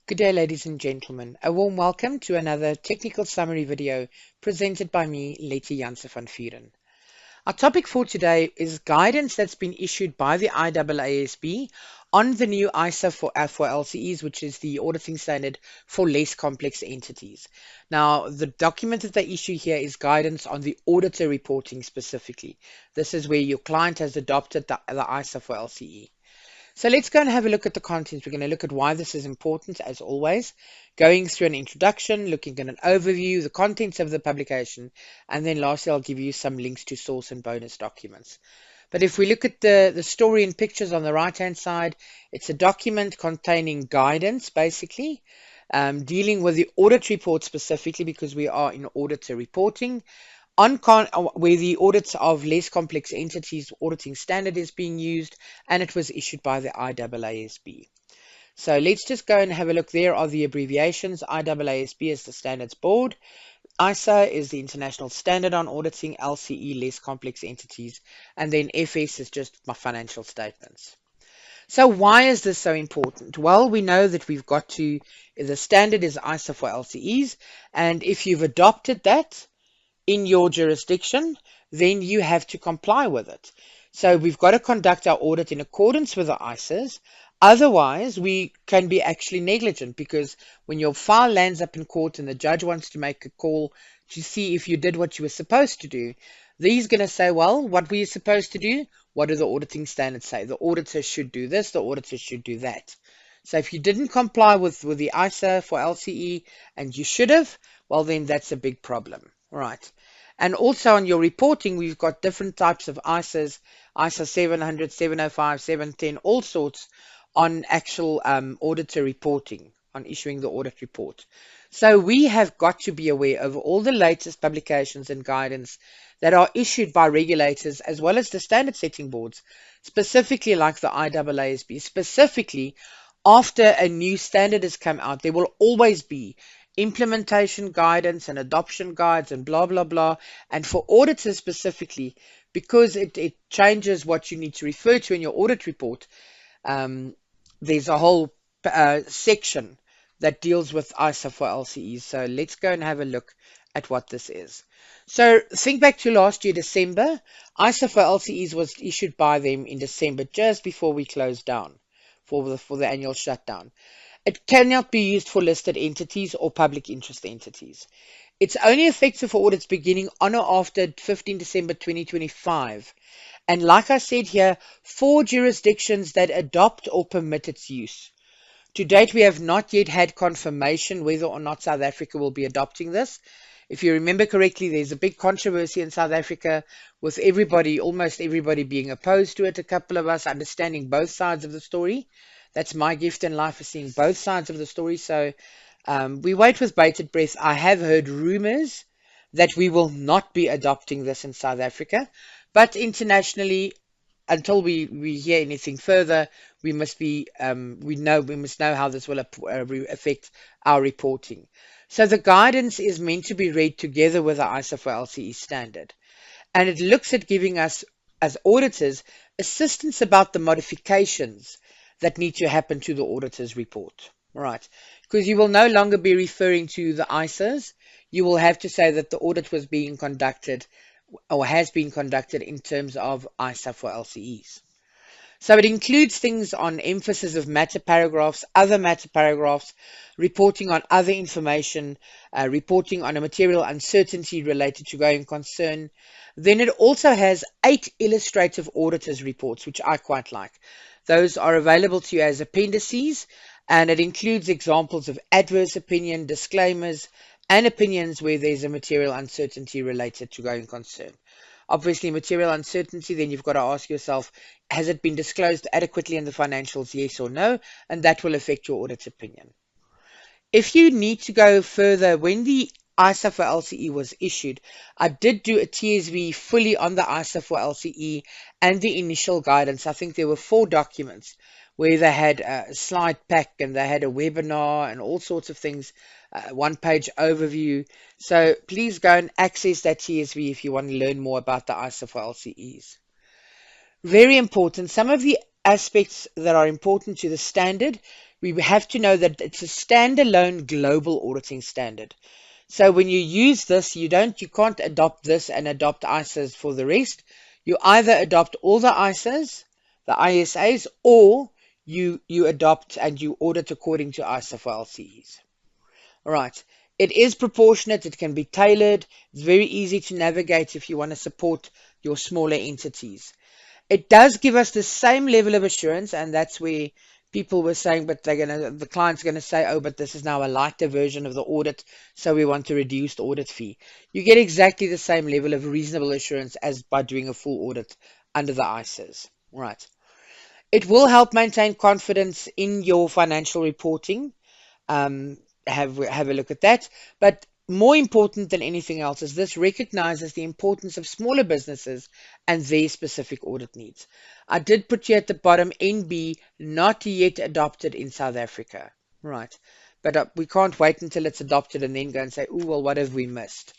Good day, ladies and gentlemen. A warm welcome to another technical summary video presented by me, Letty Janse van Vuren. Our topic for today is guidance that's been issued by the IAASB on the new ISA for LCEs, which is the auditing standard for less complex entities. Now, the document that they issue here is guidance on the auditor reporting specifically. This is where your client has adopted the ISA for LCE. So let's go and have a look at the contents. We're going to look at why this is important, as always, going through an introduction, looking at an overview, the contents of the publication, and then lastly, I'll give you some links to source and bonus documents. But if we look at the story and pictures on the right-hand side, it's a document containing guidance, basically, dealing with the audit report specifically because we are in auditor reporting, where the audits of less complex entities auditing standard is being used, and it was issued by the IAASB. So let's just go and have a look. There are the abbreviations. IAASB is the standards board. ISA is the International Standard on Auditing, LCE, less complex entities, and then FS is just my financial statements. So why is this so important? Well, we know that the standard is ISA for LCEs, and if you've adopted that in your jurisdiction, then you have to comply with it. So we've got to conduct our audit in accordance with the ISAs. Otherwise, we can be actually negligent, because when your file lands up in court and the judge wants to make a call to see if you did what you were supposed to do, he's going to say, well, what were you supposed to do? What do the auditing standards say? The auditor should do this, the auditor should do that. So if you didn't comply with the ISA for LCE and you should have, well, then that's a big problem. Right. And also on your reporting, we've got different types of ISAs, ISA 700, 705, 710, all sorts on actual auditor reporting, on issuing the audit report. So we have got to be aware of all the latest publications and guidance that are issued by regulators as well as the standard setting boards, specifically like the IAASB. Specifically, after a new standard has come out, there will always be implementation guidance and adoption guides and blah, blah, blah. And for auditors specifically, because it changes what you need to refer to in your audit report, there's a whole section that deals with ISA for LCEs. So let's go and have a look at what this is. So think back to last year, December. ISA for LCEs was issued by them in December, just before we closed down for the annual shutdown. It cannot be used for listed entities or public interest entities. It's only effective for audits beginning on or after 15 December 2025. And like I said here, for jurisdictions that adopt or permit its use. To date, we have not yet had confirmation whether or not South Africa will be adopting this. If you remember correctly, there's a big controversy in South Africa with almost everybody being opposed to it. A couple of us understanding both sides of the story. That's my gift in life, is seeing both sides of the story. So we wait with bated breath. I have heard rumors that we will not be adopting this in South Africa, but internationally, until we hear anything further, we must know how this will affect our reporting. So the guidance is meant to be read together with the ISA for LCE standard, and it looks at giving us, as auditors, assistance about the modifications that need to happen to the auditor's report. Right, because you will no longer be referring to the ISAs. You will have to say that the audit was being conducted or has been conducted in terms of ISA for LCEs. So it includes things on emphasis of matter paragraphs, other matter paragraphs, reporting on other information, reporting on a material uncertainty related to going concern. Then it also has 8 illustrative auditors reports, which I quite like. Those are available to you as appendices, and it includes examples of adverse opinion, disclaimers, and opinions where there's a material uncertainty related to going concern. Obviously, material uncertainty, then you've got to ask yourself, has it been disclosed adequately in the financials, yes or no? And that will affect your audit opinion. If you need to go further, when the ISA for LCE was issued, I did do a TSV fully on the ISA for LCE and the initial guidance. I think there were 4 documents where they had a slide pack and they had a webinar and all sorts of things, 1-page overview. So please go and access that TSV if you want to learn more about the ISA for LCEs. Very important, some of the aspects that are important to the standard we have to know that it's a standalone global auditing standard. So when you use this, you can't adopt this and adopt ISAs for the rest. You either adopt all the ISAs, the ISAs, or you adopt and you audit according to ISA for LCEs. All right. It is proportionate. It can be tailored. It's very easy to navigate if you want to support your smaller entities. It does give us the same level of assurance, and that's where people were saying, but the client's gonna say, oh, but this is now a lighter version of the audit, so we want to reduce the audit fee. You get exactly the same level of reasonable assurance as by doing a full audit under the ISAs. Right. It will help maintain confidence in your financial reporting. Um, have a look at that. But more important than anything else is this recognizes the importance of smaller businesses and their specific audit needs. I did put here at the bottom NB not yet adopted in South Africa. Right. But we can't wait until it's adopted and then go and say, oh, well, what have we missed?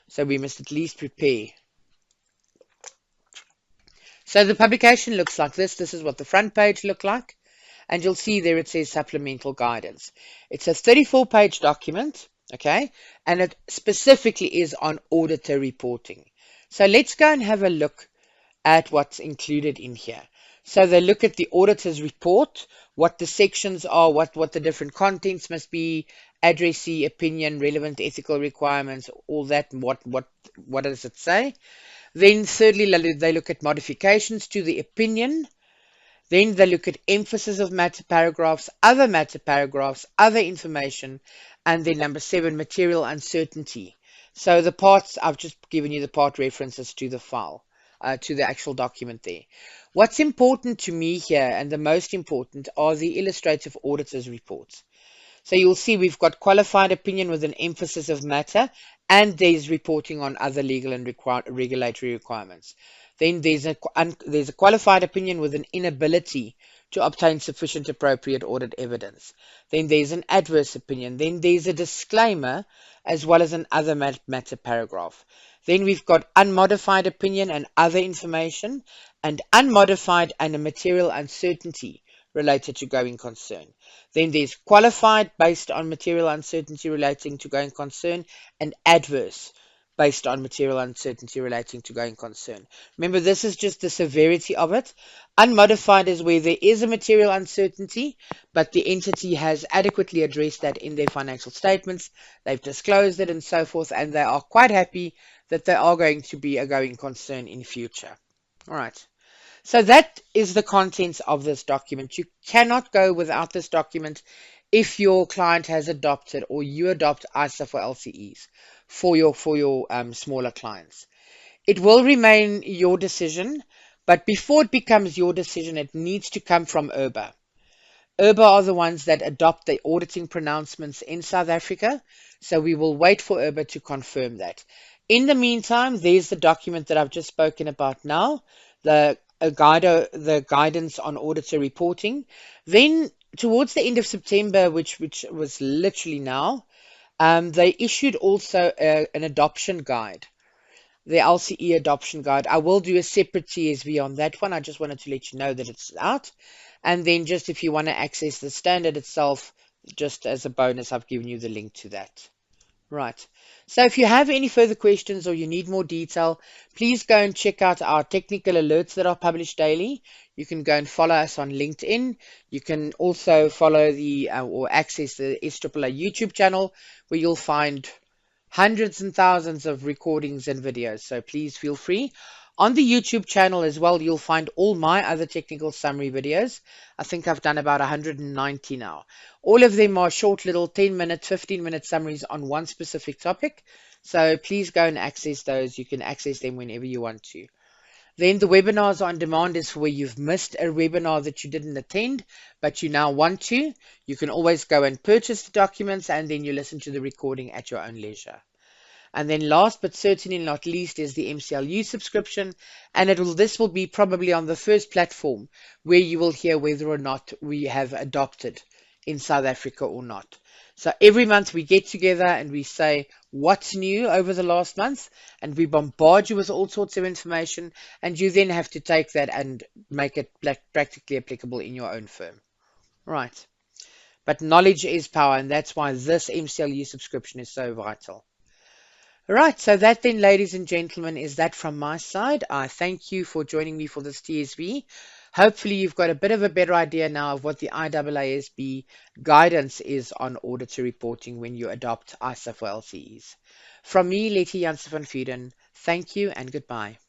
So we must at least prepare. So the publication looks like this. This is what the front page looked like. And you'll see there it says supplemental guidance. It's a 34-page document, okay? And it specifically is on auditor reporting. So let's go and have a look at what's included in here. So they look at the auditor's report, what the sections are, what the different contents must be, addressee, opinion, relevant ethical requirements, all that, what does it say? Then thirdly, they look at modifications to the opinion. Then they look at emphasis of matter paragraphs, other matter paragraphs, other information, and then number 7, material uncertainty. So the parts, I've just given you the part references to the file, to the actual document there. What's important to me here, and the most important, are the illustrative auditor's reports. So you'll see we've got qualified opinion with an emphasis of matter, and there's reporting on other legal and regulatory requirements. Then there's a qualified opinion with an inability to obtain sufficient appropriate audit evidence. Then there's an adverse opinion. Then there's a disclaimer as well as an other matter paragraph. Then we've got unmodified opinion and other information, and unmodified and a material uncertainty related to going concern. Then there's qualified based on material uncertainty relating to going concern, and adverse based on material uncertainty relating to going concern. Remember, this is just the severity of it. Unmodified is where there is a material uncertainty, but the entity has adequately addressed that in their financial statements. They've disclosed it and so forth, and they are quite happy that they are going to be a going concern in future. All right. So that is the contents of this document. You cannot go without this document if your client has adopted or you adopt ISA for LCEs for your smaller clients. It will remain your decision, but before it becomes your decision, it needs to come from IRBA. IRBA are the ones that adopt the auditing pronouncements in South Africa, so we will wait for IRBA to confirm that. In the meantime, there's the document that I've just spoken about now, the guidance on auditor reporting. Then towards the end of September, which was literally now, they issued also an adoption guide, the LCE adoption guide. I will do a separate TSV on that one. I just wanted to let you know that it's out. And then just if you want to access the standard itself, just as a bonus, I've given you the link to that. Right. So if you have any further questions or you need more detail, please go and check out our technical alerts that are published daily. You can go and follow us on LinkedIn. You can also follow or access the IAAA YouTube channel, where you'll find hundreds and thousands of recordings and videos. So please feel free. On the YouTube channel as well, you'll find all my other technical summary videos. I think I've done about 190 now. All of them are short little 10-minute, 15-minute summaries on one specific topic. So please go and access those. You can access them whenever you want to. Then the webinars on demand is for where you've missed a webinar that you didn't attend, but you now want to. You can always go and purchase the documents, and then you listen to the recording at your own leisure. And then last but certainly not least is the MCLU subscription, and this will be probably on the first platform where you will hear whether or not we have adopted in South Africa or not. So every month we get together and we say what's new over the last month, and we bombard you with all sorts of information, and you then have to take that and make it practically applicable in your own firm. Right. But knowledge is power, and that's why this MCLU subscription is so vital. Right, so that then, ladies and gentlemen, is that from my side. I thank you for joining me for this TSV. Hopefully, you've got a bit of a better idea now of what the IAASB guidance is on auditor reporting when you adopt ISA for LCEs. From me, Letty Janse van Vuren, thank you and goodbye.